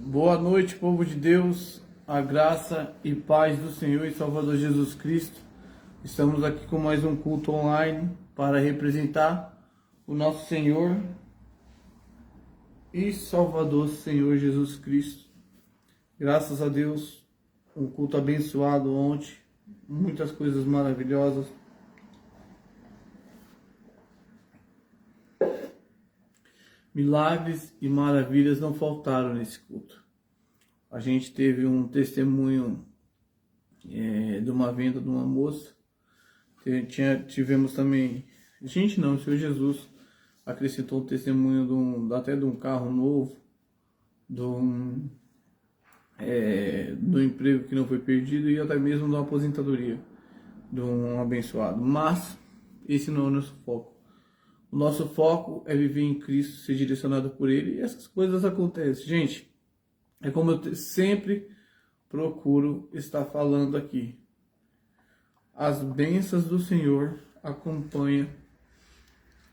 Boa noite, povo de Deus, a graça e paz do Senhor e Salvador Jesus Cristo. Estamos aqui com mais um culto online para representar o nosso Senhor e Salvador Senhor Jesus Cristo. Graças a Deus, um culto abençoado ontem, muitas coisas maravilhosas. Milagres e maravilhas não faltaram nesse culto. A gente teve um testemunho de uma venda de uma moça. Tivemos também... o Senhor Jesus acrescentou um testemunho até de um carro novo, do emprego que não foi perdido e até mesmo de uma aposentadoria de um abençoado. Mas esse não é o nosso foco. O nosso foco é viver em Cristo, ser direcionado por Ele, e essas coisas acontecem. Gente, é como eu sempre procuro estar falando aqui. As bênçãos do Senhor acompanham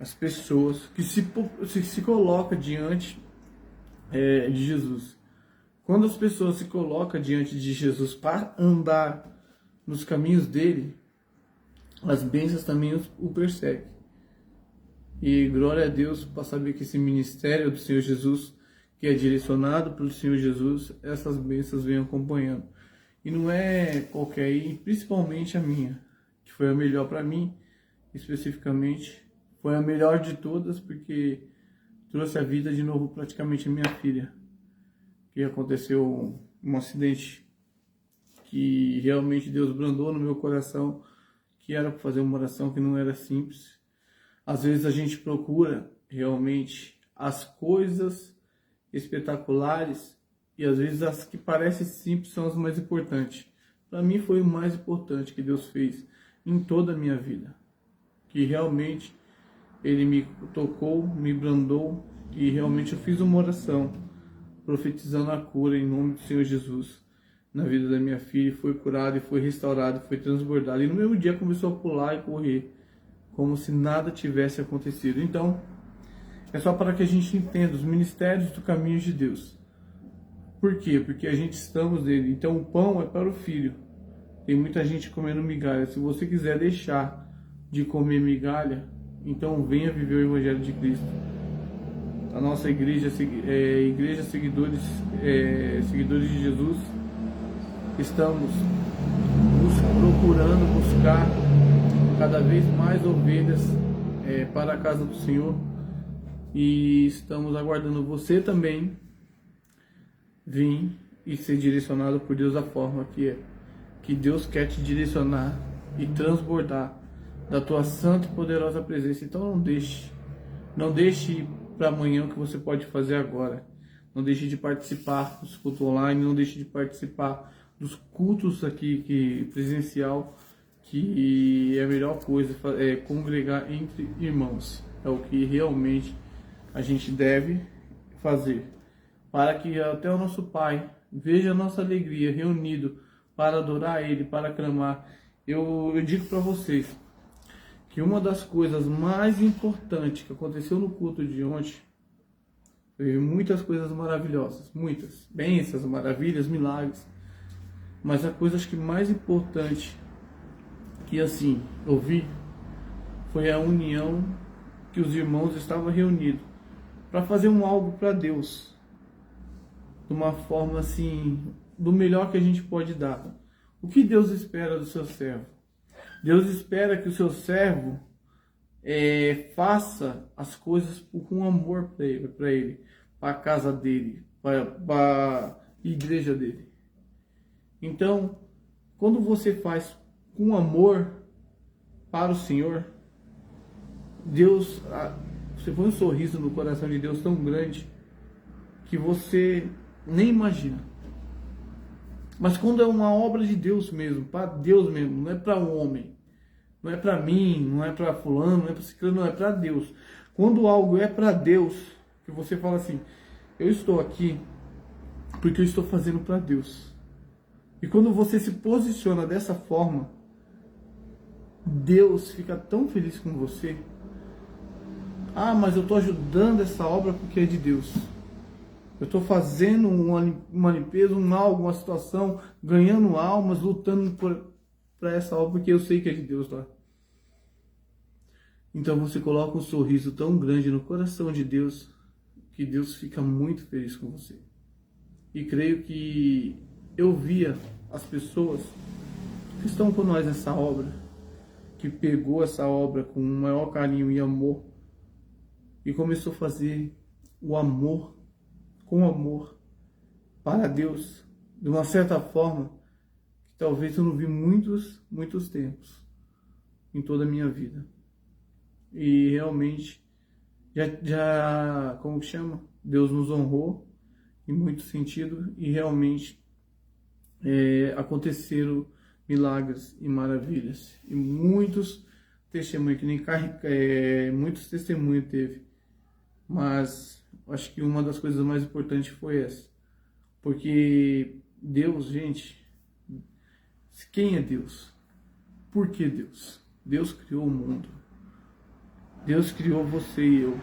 as pessoas que se colocam diante de Jesus. Quando as pessoas se colocam diante de Jesus para andar nos caminhos dele, as bênçãos também o perseguem. E glória a Deus para saber que esse ministério do Senhor Jesus, que é direcionado pelo Senhor Jesus, essas bênçãos vêm acompanhando. E não é qualquer aí, principalmente a minha, que foi a melhor para mim, especificamente. Foi a melhor de todas, porque trouxe a vida de novo praticamente a minha filha. Que aconteceu um acidente que realmente Deus brandou no meu coração, que era para fazer uma oração que não era simples. Às vezes a gente procura realmente as coisas espetaculares e às vezes as que parecem simples são as mais importantes. Para mim foi o mais importante que Deus fez em toda a minha vida. Que realmente Ele me tocou, me brandou e realmente eu fiz uma oração profetizando a cura em nome do Senhor Jesus na vida da minha filha. Foi curada e foi restaurada, foi transbordada. E no mesmo dia começou a pular e correr, como se nada tivesse acontecido. Então, é só para que a gente entenda os ministérios do caminho de Deus. Por quê? Porque a gente estamos nele. Então, o pão é para o filho. Tem muita gente comendo migalha. Se você quiser deixar de comer migalha, então venha viver o Evangelho de Cristo. A nossa igreja, igreja seguidores de Jesus, estamos procurando buscar cada vez mais ovelhas para a casa do Senhor, e estamos aguardando você também vir e ser direcionado por Deus da forma que Deus quer te direcionar e transbordar da tua santa e poderosa presença. Então não deixe para amanhã o que você pode fazer agora. Não deixe de participar dos cultos online, não deixe de participar dos cultos aqui presencial, que é a melhor coisa, é congregar entre irmãos. É o que realmente a gente deve fazer, para que até o nosso Pai veja a nossa alegria reunido para adorar Ele, para clamar. Eu digo para vocês que uma das coisas mais importantes que aconteceu no culto de ontem, teve muitas coisas maravilhosas, muitas bênçãos, maravilhas, milagres, mas a coisa acho que mais importante que assim eu vi foi a união que os irmãos estavam reunidos para fazer algo para Deus, de uma forma assim, do melhor que a gente pode dar. O que Deus espera do seu servo? Deus espera que o seu servo faça as coisas com amor para ele, para a casa dele, para a igreja dele. Então, quando você faz com amor para o Senhor, Deus, você põe um sorriso no coração de Deus tão grande que você nem imagina. Mas quando é uma obra de Deus mesmo, para Deus mesmo, não é para um homem, não é para mim, não é para fulano, não é para ciclano, não é para Deus. Quando algo é para Deus, que você fala assim, eu estou aqui porque eu estou fazendo para Deus. E quando você se posiciona dessa forma, Deus fica tão feliz com você. Ah, mas eu estou ajudando essa obra porque é de Deus. Eu estou fazendo uma limpeza, algo, uma situação, ganhando almas, lutando para essa obra, porque eu sei que é de Deus lá. Então você coloca um sorriso tão grande no coração de Deus, que Deus fica muito feliz com você. E creio que eu via as pessoas que estão com nós nessa obra, que pegou essa obra com o maior carinho e amor, e começou a fazer o amor, com amor, para Deus, de uma certa forma, que talvez eu não vi muitos tempos em toda a minha vida. E realmente, como que chama? Deus nos honrou em muito sentido, e realmente aconteceram milagres e maravilhas. E muitos testemunhos, que nem muitos testemunhos teve. Mas acho que uma das coisas mais importantes foi essa. Porque Deus, gente, quem é Deus? Por que Deus? Deus criou o mundo. Deus criou você e eu.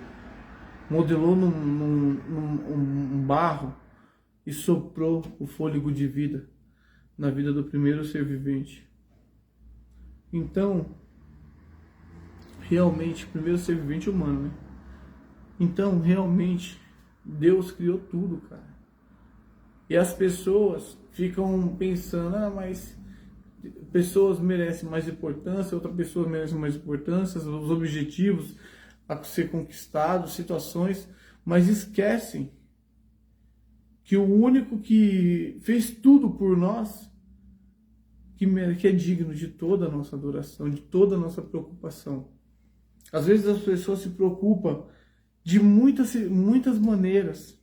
Modelou num barro e soprou o fôlego de vida na vida do primeiro ser vivente. Então, realmente, primeiro ser vivente humano, né? Então, realmente, Deus criou tudo, cara. E as pessoas ficam pensando, mas pessoas merecem mais importância, outra pessoa merece mais importância, os objetivos a ser conquistados, situações, mas esquecem que o único que fez tudo por nós, que é digno de toda a nossa adoração, de toda a nossa preocupação. Às vezes as pessoas se preocupam de muitas maneiras,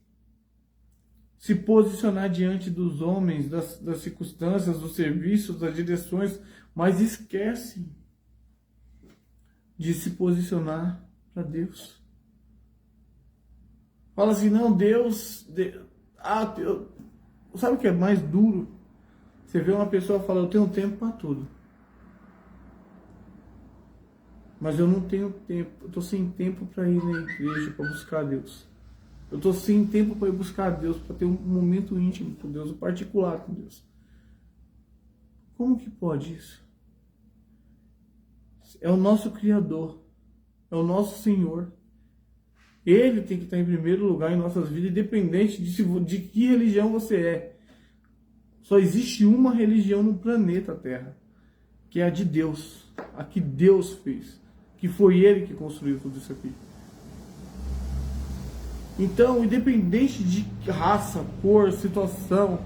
se posicionar diante dos homens, das circunstâncias, dos serviços, das direções, mas esquecem de se posicionar para Deus. Fala assim, não, Deus, sabe o que é mais duro? Você vê uma pessoa falar, eu tenho tempo para tudo. Mas eu não tenho tempo, eu estou sem tempo para ir na igreja, para buscar Deus. Eu estou sem tempo para ir buscar Deus, para ter um momento íntimo com Deus, um particular com Deus. Como que pode isso? É o nosso Criador, é o nosso Senhor. Ele tem que estar em primeiro lugar em nossas vidas, independente de que religião você é. Só existe uma religião no planeta Terra, que é a de Deus, a que Deus fez, que foi Ele que construiu tudo isso aqui. Então, independente de raça, cor, situação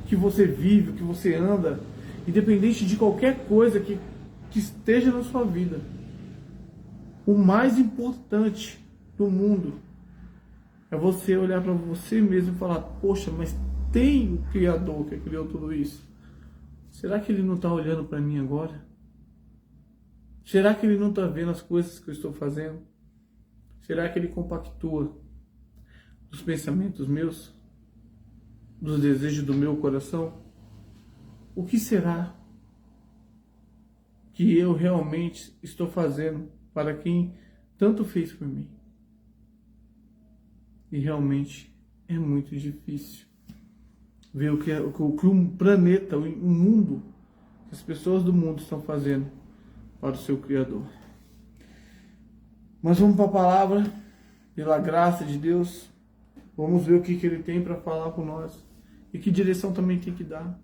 que você vive, que você anda, independente de qualquer coisa que esteja na sua vida, o mais importante do mundo é você olhar para você mesmo e falar, poxa, mas tem o Criador que criou tudo isso. Será que Ele não está olhando para mim agora? Será que Ele não está vendo as coisas que eu estou fazendo? Será que Ele compactua dos pensamentos meus, dos desejos do meu coração? O que será que eu realmente estou fazendo para quem tanto fez por mim? E realmente é muito difícil ver o que o planeta, o mundo, as pessoas do mundo estão fazendo para o seu Criador. Mas vamos para a palavra, pela graça de Deus. Vamos ver o que Ele tem para falar com nós. E que direção também tem que dar.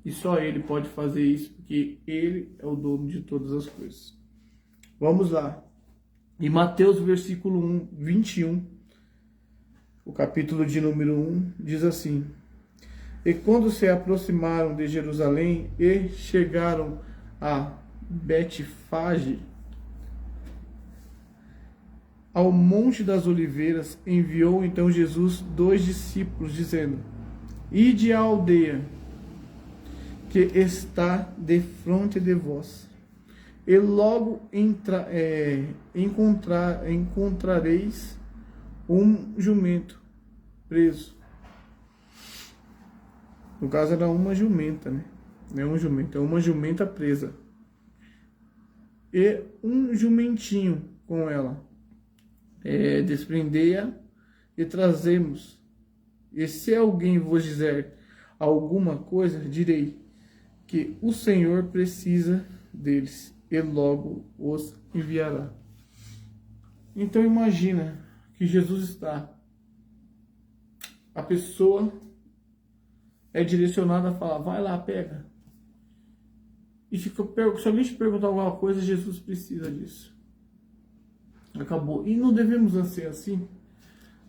E só Ele pode fazer isso, porque Ele é o dono de todas as coisas. Vamos lá. Em Mateus, versículo 21, o capítulo de número 1, diz assim: E quando se aproximaram de Jerusalém e chegaram a Betfage, ao Monte das Oliveiras, enviou então Jesus 2 discípulos, dizendo: Ide à aldeia que está defronte de vós, e logo encontrareis um jumento preso. No caso era uma jumenta, né? Não é um jumento, é uma jumenta presa. E um jumentinho com ela. Desprendei-a e trazemos E se alguém vos dizer alguma coisa, direi que o Senhor precisa deles e logo os enviará. Então imagina que Jesus está. A pessoa é direcionada a falar, vai lá, pega. E se alguém te perguntar alguma coisa, Jesus precisa disso. Acabou. E não devemos ser assim.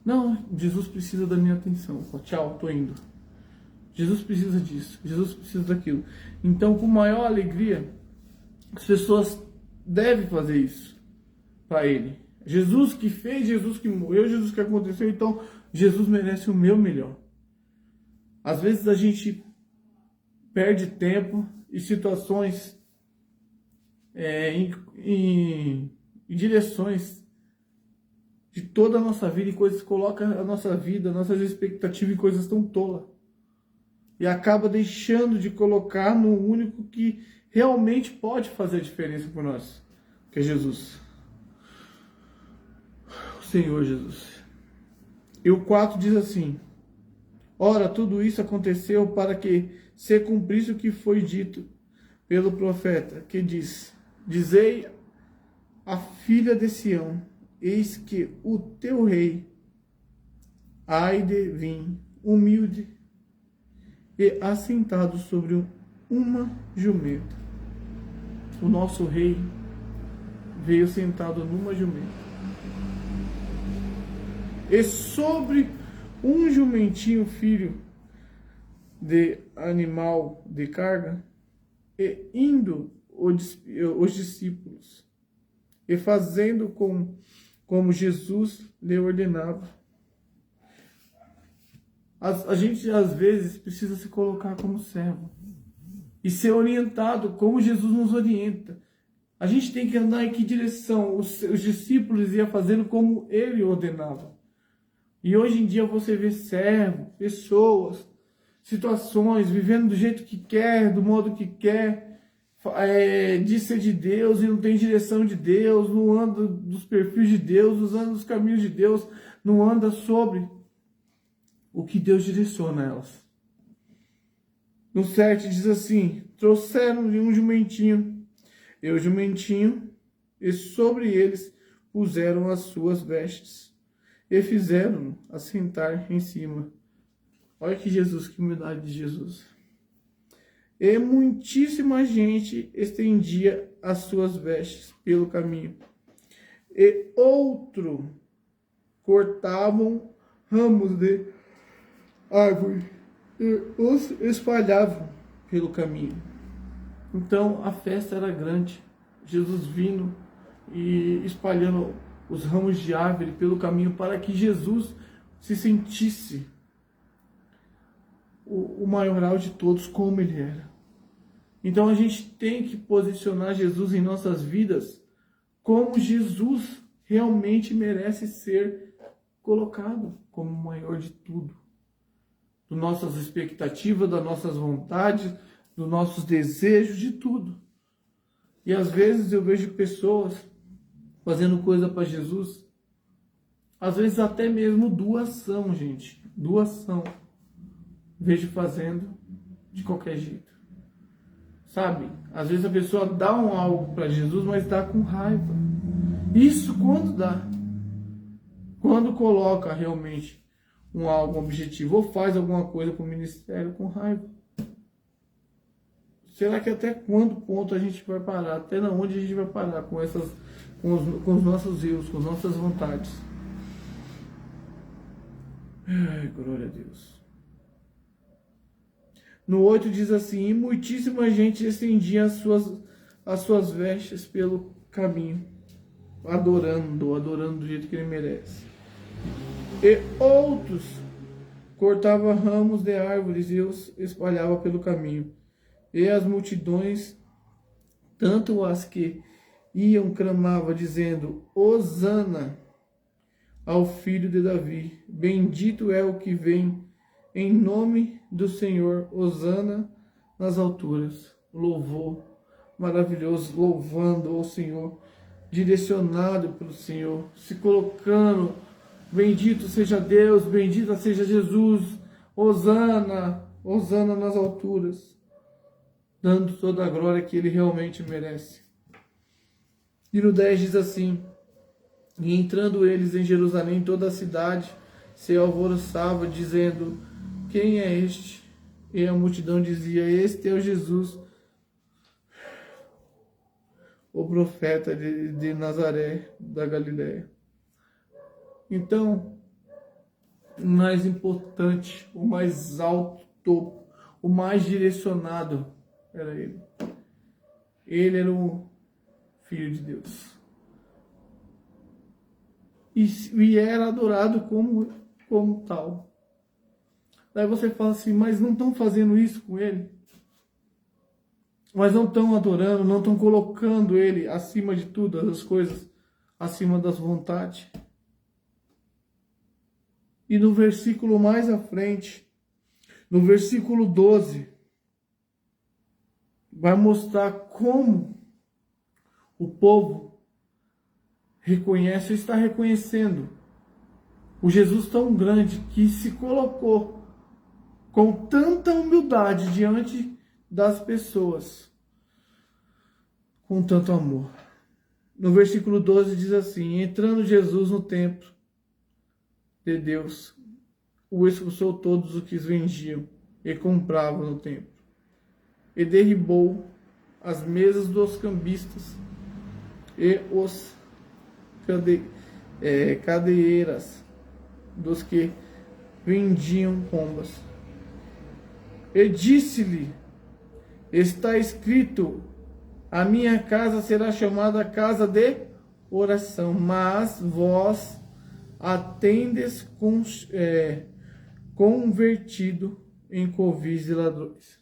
Não, Jesus precisa da minha atenção. Tchau, tô indo. Jesus precisa disso. Jesus precisa daquilo. Então, com maior alegria, as pessoas devem fazer isso para Ele. Jesus que fez, Jesus que morreu, Jesus que aconteceu. Então, Jesus merece o meu melhor. Às vezes a gente perde tempo e situações em direções de toda a nossa vida, e coisas que colocam a nossa vida, nossas expectativas em coisas tão tolas. E acaba deixando de colocar no único que realmente pode fazer a diferença por nós, que é Jesus. O Senhor Jesus. E o 4 diz assim: ora, tudo isso aconteceu para que se cumprisse o que foi dito pelo profeta, que diz: dizei à filha de Sião, eis que o teu rei há de vir, humilde e assentado sobre uma jumenta. O nosso rei veio sentado numa jumenta. E sobre um jumentinho, filho de animal de carga, e indo os discípulos, e fazendo como Jesus lhe ordenava. A gente às vezes precisa se colocar como servo e ser orientado como Jesus nos orienta. A gente tem que andar em que direção? Os discípulos iam fazendo como ele ordenava. E hoje em dia você vê servo, pessoas, situações, vivendo do jeito que quer, do modo que quer, diz ser de Deus e não tem direção de Deus, não anda dos perfis de Deus, não anda dos caminhos de Deus, não anda sobre o que Deus direciona elas. No 7 diz assim: trouxeram-lhe um jumentinho, e o jumentinho, e sobre eles puseram as suas vestes, e fizeram-no assentar em cima. Olha que Jesus, que humildade de Jesus. E muitíssima gente estendia as suas vestes pelo caminho. E outro cortavam ramos de árvore e os espalhavam pelo caminho. Então a festa era grande. Jesus vindo e espalhando os ramos de árvore pelo caminho para que Jesus se sentisse o maioral de todos, como ele era. Então a gente tem que posicionar Jesus em nossas vidas como Jesus realmente merece ser colocado como o maior de tudo. Das nossas expectativas, das nossas vontades, dos nossos desejos, de tudo. E às vezes eu vejo pessoas fazendo coisa para Jesus, às vezes até mesmo doação, gente. Doação. Vejo fazendo de qualquer jeito. Sabe? Às vezes a pessoa dá algo para Jesus, mas dá com raiva. Isso quando dá. Quando coloca realmente algo objetivo, ou faz alguma coisa para o ministério com raiva. Será que até quando ponto a gente vai parar? Até onde a gente vai parar com os nossos erros, com as nossas vontades? Ai, glória a Deus. No 8 diz assim: e muitíssima gente estendia as suas vestes pelo caminho, adorando do jeito que ele merece. E outros cortavam ramos de árvores e os espalhavam pelo caminho. E as multidões, tanto as que iam, clamavam, dizendo: Hosana ao filho de Davi, bendito é o que vem em nome do Senhor, Hosana nas alturas. Louvor maravilhoso, louvando o Senhor, direcionado pelo Senhor, se colocando Bendito seja Deus, bendita seja Jesus, hosana, hosana nas alturas, dando toda a glória que ele realmente merece. E no 10 diz assim: e entrando eles em Jerusalém, toda a cidade se alvoroçava, dizendo: quem é este? E a multidão dizia: este é o Jesus, o profeta de Nazaré, da Galiléia. Então, o mais importante, o mais alto topo, o mais direcionado era ele. Ele era o Filho de Deus. E era adorado como tal. Daí você fala assim, mas não estão fazendo isso com ele? Mas não estão adorando, não estão colocando ele acima de tudo, as coisas, acima das vontades? E no versículo mais à frente, no versículo 12, vai mostrar como o povo reconhece, está reconhecendo o Jesus tão grande que se colocou com tanta humildade diante das pessoas, com tanto amor. No versículo 12 diz assim: entrando Jesus no templo de Deus, o expulsou todos os que vendiam e compravam no templo, e derribou as mesas dos cambistas e os cadeiras dos que vendiam pombas. E disse-lhe: está escrito, a minha casa será chamada casa de oração, mas vós a tendes convertido em covis de ladrões.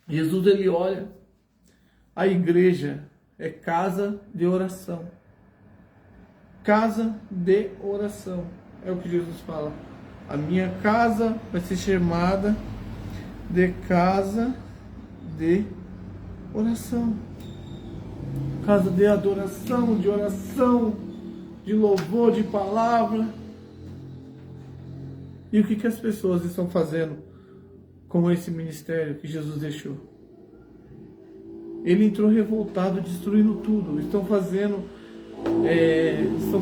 Jesus, ele olha, a igreja é casa de oração. Casa de oração. É o que Jesus fala. A minha casa vai ser chamada de casa de oração. Casa de adoração, de oração, de louvor, de palavra. E o que as pessoas estão fazendo com esse ministério que Jesus deixou? Ele entrou revoltado, destruindo tudo. Estão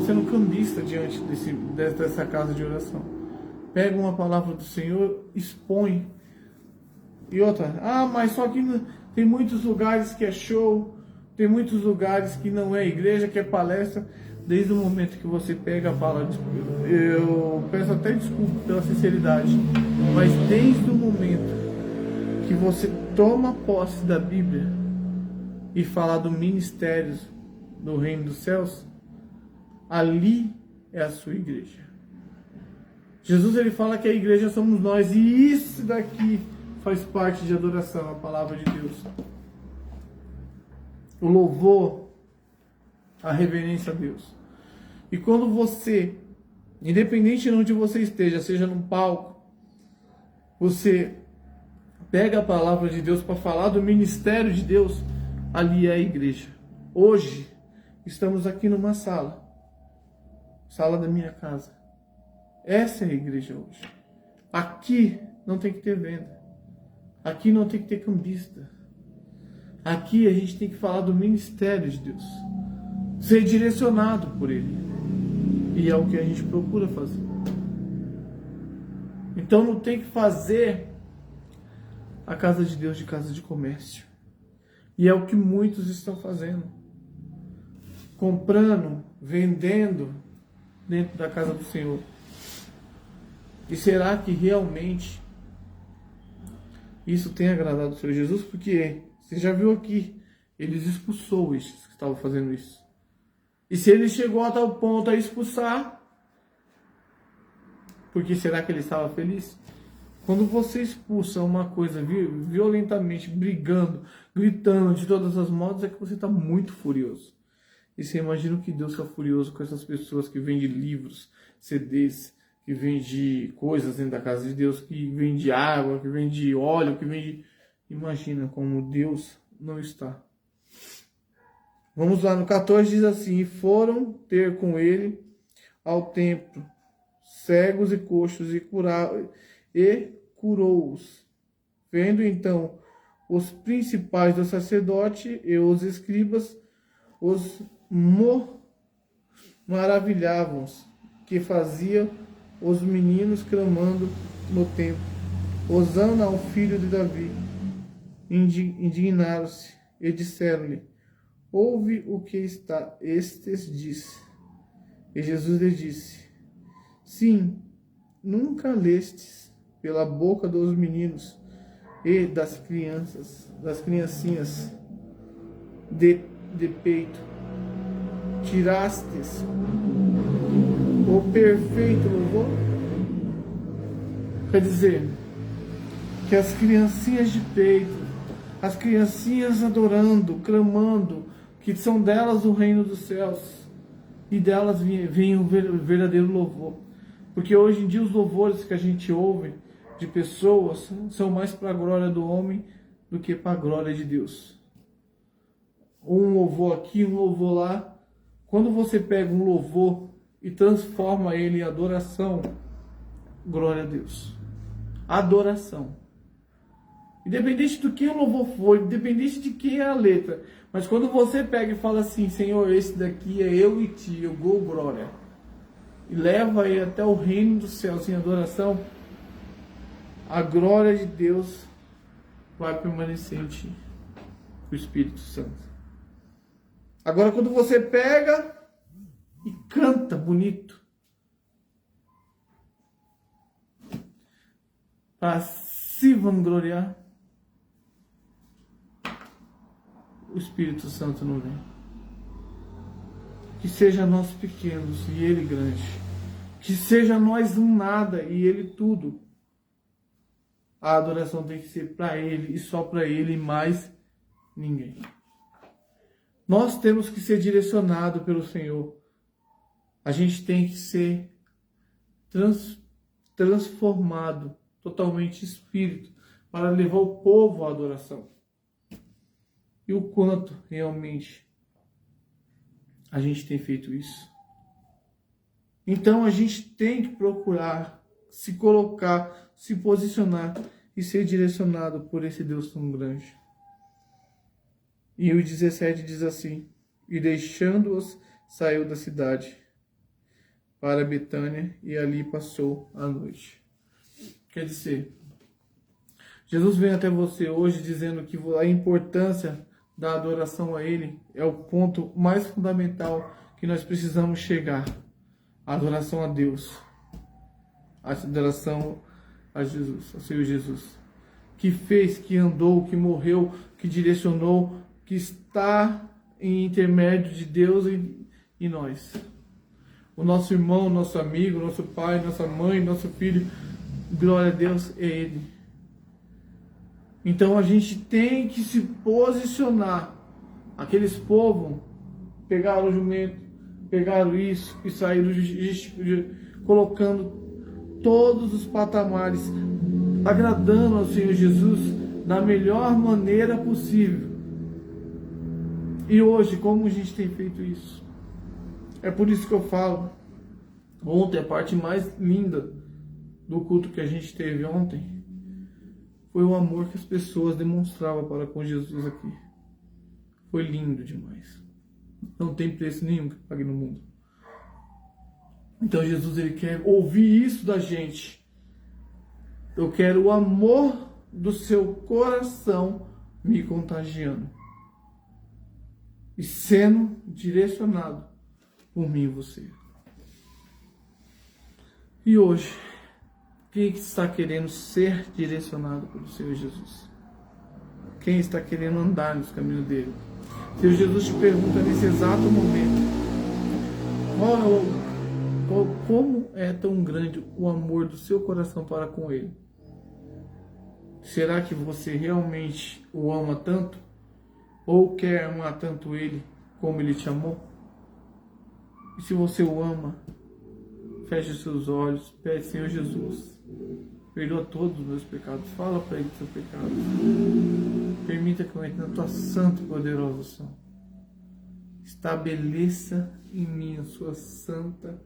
sendo cambistas diante dessa casa de oração. Pega uma palavra do Senhor, expõe. E outra, mas só que tem muitos lugares que é show, tem muitos lugares que não é igreja, que é palestra. Desde o momento que você pega a palavra, eu peço até desculpa pela sinceridade, mas desde o momento que você toma posse da Bíblia e fala do ministério do reino dos céus, ali é a sua igreja. Jesus, ele fala que a igreja somos nós, e isso daqui faz parte de adoração, a palavra de Deus. O louvor, a reverência a Deus. E quando você, independente de onde você esteja, seja num palco, você pega a palavra de Deus para falar do ministério de Deus, ali é a igreja. Hoje, estamos aqui numa sala da minha casa. Essa é a igreja hoje. Aqui não tem que ter venda. Aqui não tem que ter cambista. Aqui a gente tem que falar do ministério de Deus. Ser direcionado por Ele. E é o que a gente procura fazer. Então não tem que fazer a casa de Deus de casa de comércio. E é o que muitos estão fazendo. Comprando, vendendo dentro da casa do Senhor. E será que realmente isso tem agradado o Senhor Jesus? Porque você já viu aqui, eles expulsou esses que estavam fazendo isso. E se ele chegou a tal ponto a expulsar, porque será que ele estava feliz? Quando você expulsa uma coisa violentamente, brigando, gritando de todas as modos, é que você está muito furioso. E você imagina que Deus está furioso com essas pessoas que vendem livros, CDs, que vendem coisas dentro da casa de Deus, que vende água, que vende óleo, que vende... Imagina como Deus não está. Vamos lá, no 14 diz assim: e foram ter com ele ao templo cegos e coxos e curou-os. Vendo então os principais do sacerdote e os escribas, os maravilhavam que faziam os meninos clamando no templo: Hosana ao filho de Davi. Indignaram-se e disseram-lhe: ouve o que estes disse. E Jesus lhe disse: sim, nunca lestes pela boca dos meninos e das criancinhas de peito, tirastes o perfeito louvor? Quer dizer, que as criancinhas de peito, as criancinhas adorando, clamando, que são delas o reino dos céus, e delas vem o verdadeiro louvor. Porque hoje em dia os louvores que a gente ouve de pessoas são mais para a glória do homem do que para a glória de Deus. Um louvor aqui, um louvor lá. Quando você pega um louvor e transforma ele em adoração, glória a Deus. Adoração. Independente do que o louvor for, independente de quem é a letra. Mas quando você pega e fala assim: Senhor, esse daqui é eu e ti, eu dou glória. E leva ele até o reino dos céus em adoração, a glória de Deus vai permanecer em ti. O Espírito Santo. Agora quando você pega e canta bonito, para se vangloriar, o Espírito Santo não vem. Que seja nós pequenos e Ele grande. Que seja nós um nada e Ele tudo. A adoração tem que ser para Ele e só para Ele e mais ninguém. Nós temos que ser direcionados pelo Senhor. A gente tem que ser transformado totalmente espírito para levar o povo à adoração. E o quanto realmente a gente tem feito isso. Então a gente tem que procurar se colocar, se posicionar e ser direcionado por esse Deus tão grande. E o 17 diz assim: e deixando-os, saiu da cidade para Betânia e ali passou a noite. Quer dizer, Jesus vem até você hoje dizendo que a importância da adoração a Ele é o ponto mais fundamental que nós precisamos chegar. A adoração a Deus. A adoração a Jesus, ao Senhor Jesus. Que fez, que andou, que morreu, que direcionou, que está em intermédio de Deus e nós. O nosso irmão, nosso amigo, nosso pai, nossa mãe, nosso filho, glória a Deus, é Ele. Então a gente tem que se posicionar. Aqueles povos pegaram o jumento, pegaram isso e saíram colocando todos os patamares, agradando ao Senhor Jesus da melhor maneira possível. E hoje, como a gente tem feito isso? É por isso que eu falo, ontem, a parte mais linda do culto que a gente teve ontem, foi o amor que as pessoas demonstravam para com Jesus aqui. Foi lindo demais. Não tem preço nenhum que pague no mundo. Então Jesus, Ele quer ouvir isso da gente. Eu quero o amor do seu coração me contagiando. E sendo direcionado por mim e você. E hoje, quem está querendo ser direcionado pelo Senhor Jesus? Quem está querendo andar nos caminhos dele? Senhor Jesus te pergunta nesse exato momento: como é tão grande o amor do seu coração para com ele? Será que você realmente o ama tanto? Ou quer amar tanto ele como ele te amou? E se você o ama, feche os seus olhos, pede: Senhor Jesus, perdoa todos os meus pecados. Fala para Ele do seu pecado. Permita que eu entre na tua santa e poderosa ação. estabeleça em mim a sua santa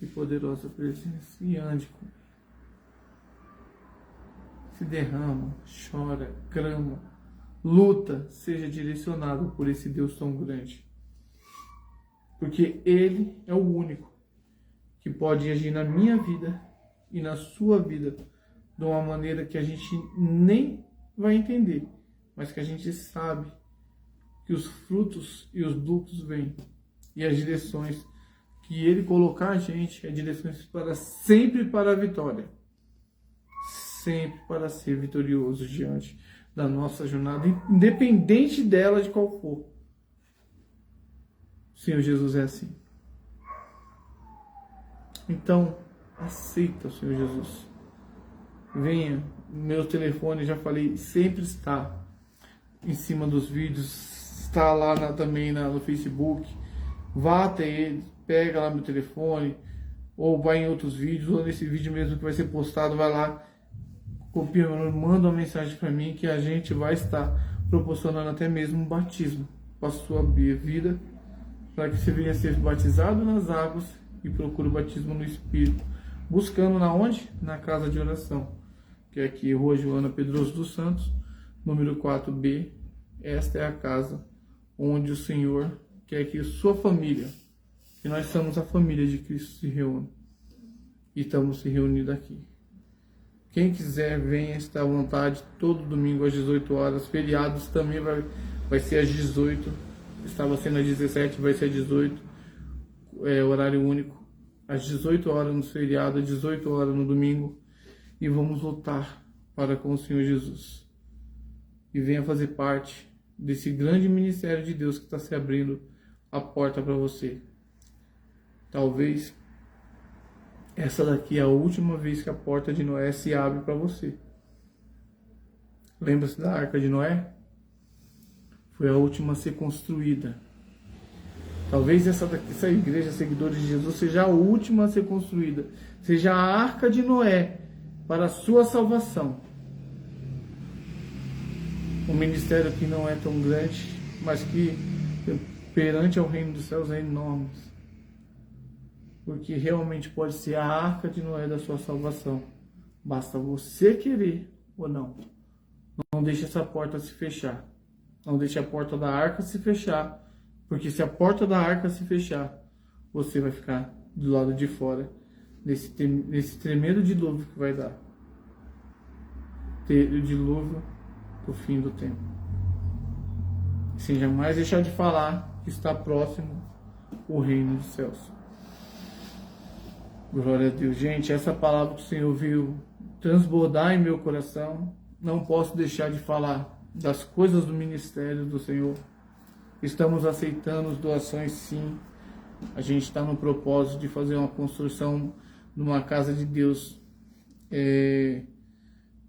e poderosa presença e ande comigo. Se derrama, chora, clama, luta, seja direcionado por esse Deus tão grande. Porque Ele é o único que pode agir na minha vida e na sua vida de uma maneira que a gente nem vai entender, mas que a gente sabe que os frutos e os lucros vêm. E as direções que Ele colocar a gente é direções para sempre para a vitória. Sempre para ser vitorioso diante da nossa jornada, independente dela de qual for. O Senhor Jesus é assim. Então, aceita o Senhor Jesus. Venha, meu telefone, já falei, sempre está em cima dos vídeos, está lá também no Facebook. Vá até ele, pega lá meu telefone, ou vai em outros vídeos, ou nesse vídeo mesmo que vai ser postado, vai lá, copia, manda uma mensagem para mim que a gente vai estar proporcionando até mesmo um batismo para a sua vida, para que você venha ser batizado nas águas e procure o batismo no Espírito, buscando na onde? Na casa de oração, que é aqui, Rua Joana Pedroso dos Santos, número 4B. Esta é a casa onde o Senhor quer que sua família, que nós somos a família de Cristo, se reúne. E estamos se reunindo aqui. Quem quiser, venha, está à vontade, todo domingo às 18 horas. Feriados também vai ser às 18. Estava sendo às 17, vai ser às 18. Horário único. Às 18 horas no feriado, às 18 horas no domingo. E vamos lutar para com o Senhor Jesus. E venha fazer parte desse grande ministério de Deus que está se abrindo a porta para você. Talvez essa daqui é a última vez que a porta de Noé se abre para você. Lembra-se da Arca de Noé? Foi a última a ser construída. Talvez essa igreja, seguidores de Jesus, seja a última a ser construída. Seja a Arca de Noé para a sua salvação. Um ministério que não é tão grande, mas que perante ao reino dos céus é enorme. Porque realmente pode ser a Arca de Noé da sua salvação. Basta você querer ou não. Não deixe essa porta se fechar. Não deixe a porta da arca se fechar. Porque se a porta da arca se fechar, você vai ficar do lado de fora nesse tremendo dilúvio que vai dar. O dilúvio do fim do tempo. Sem jamais deixar de falar que está próximo o reino dos céus. Glória a Deus. Gente, essa palavra que o Senhor viu transbordar em meu coração, não posso deixar de falar das coisas do ministério do Senhor. Estamos aceitando as doações, sim. A gente está no propósito de fazer uma construção numa casa de Deus,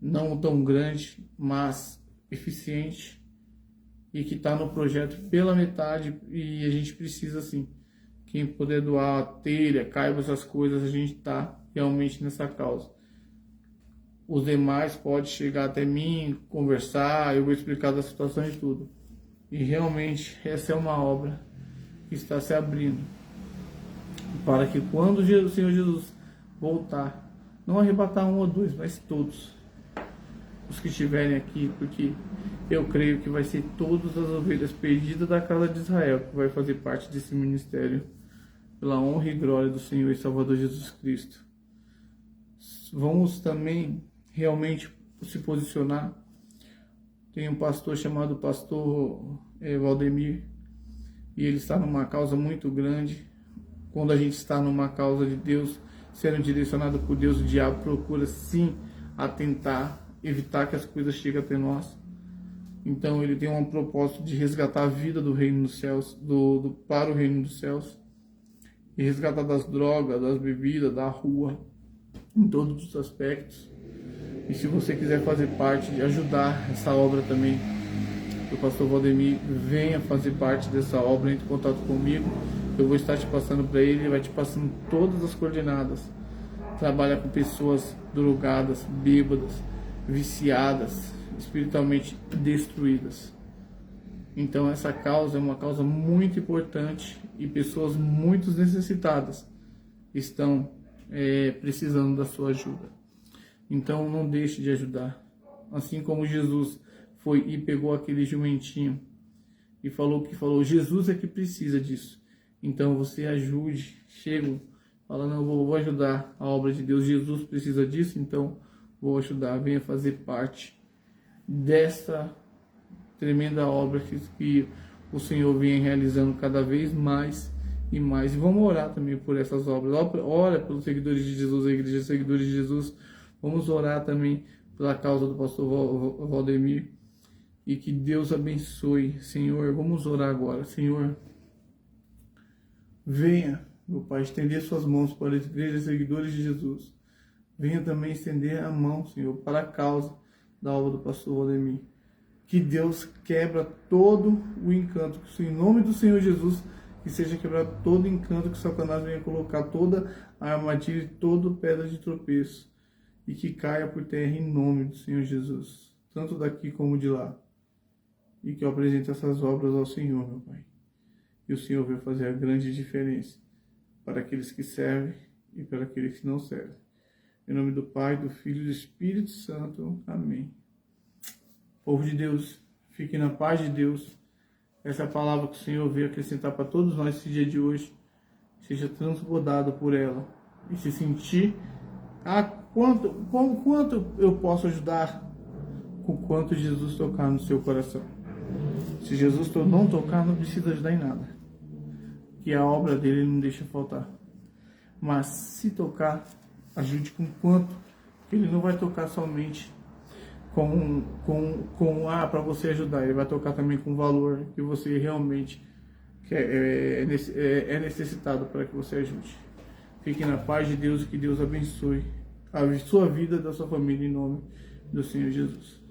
não tão grande, mas eficiente, e que está no projeto pela metade, e a gente precisa, assim, quem puder doar a telha, caiba, essas coisas, a gente está realmente nessa causa. Os demais podem chegar até mim, conversar, eu vou explicar da situação e tudo. E realmente essa é uma obra que está se abrindo para que quando o Senhor Jesus voltar, não arrebatar um ou dois, mas todos os que estiverem aqui, porque eu creio que vai ser todas as ovelhas perdidas da casa de Israel que vai fazer parte desse ministério, pela honra e glória do Senhor e Salvador Jesus Cristo. Vamos também realmente se posicionar. Tem um pastor chamado pastor Valdemir, e ele está numa causa muito grande. Quando a gente está numa causa de Deus, sendo direcionado por Deus, o diabo procura sim atentar, evitar que as coisas cheguem até nós. Então ele tem um propósito de resgatar a vida do reino dos céus, para o reino dos céus, e resgatar das drogas, das bebidas, da rua, em todos os aspectos. E se você quiser fazer parte, de ajudar essa obra também, o pastor Valdemir, venha fazer parte dessa obra, entre em contato comigo, eu vou estar te passando para ele vai te passando todas as coordenadas. Trabalha com pessoas drogadas, bêbadas, viciadas, espiritualmente destruídas. Então essa causa é uma causa muito importante e pessoas muito necessitadas estão precisando da sua ajuda. Então não deixe de ajudar. Assim como Jesus foi e pegou aquele jumentinho e falou, Jesus é que precisa disso. Então você ajude, chega, fala, não, vou ajudar a obra de Deus, Jesus precisa disso, então vou ajudar, venha fazer parte dessa tremenda obra que o Senhor vem realizando cada vez mais e mais. E vamos orar também por essas obras. Ora pelos seguidores de Jesus, a igreja de seguidores de Jesus. Vamos orar também pela causa do pastor Valdemir. E que Deus abençoe, Senhor. Vamos orar agora, Senhor. Venha, meu Pai, estender suas mãos para as igrejas seguidores de Jesus. Venha também estender a mão, Senhor, para a causa da obra do pastor Valdemir. Que Deus quebra todo o encanto, que em nome do Senhor Jesus, que seja quebrado todo o encanto que Satanás venha colocar, toda a armadilha, toda pedra de tropeço, e que caia por terra em nome do Senhor Jesus, tanto daqui como de lá. E que eu apresente essas obras ao Senhor, meu Pai. E o Senhor vai fazer a grande diferença para aqueles que servem e para aqueles que não servem. Em nome do Pai, do Filho e do Espírito Santo. Amém. Povo de Deus, fique na paz de Deus. Essa palavra que o Senhor veio acrescentar para todos nós esse dia de hoje, seja transbordado por ela e se sentir quanto eu posso ajudar, com quanto Jesus tocar no seu coração. Se Jesus não tocar, não precisa ajudar em nada, que a obra dele não deixa faltar. Mas se tocar, ajude com quanto, que ele não vai tocar somente para você ajudar, ele vai tocar também com valor que você realmente é necessitado para que você ajude. Fique na paz de Deus e que Deus abençoe a sua vida e da sua família em nome do Senhor Jesus.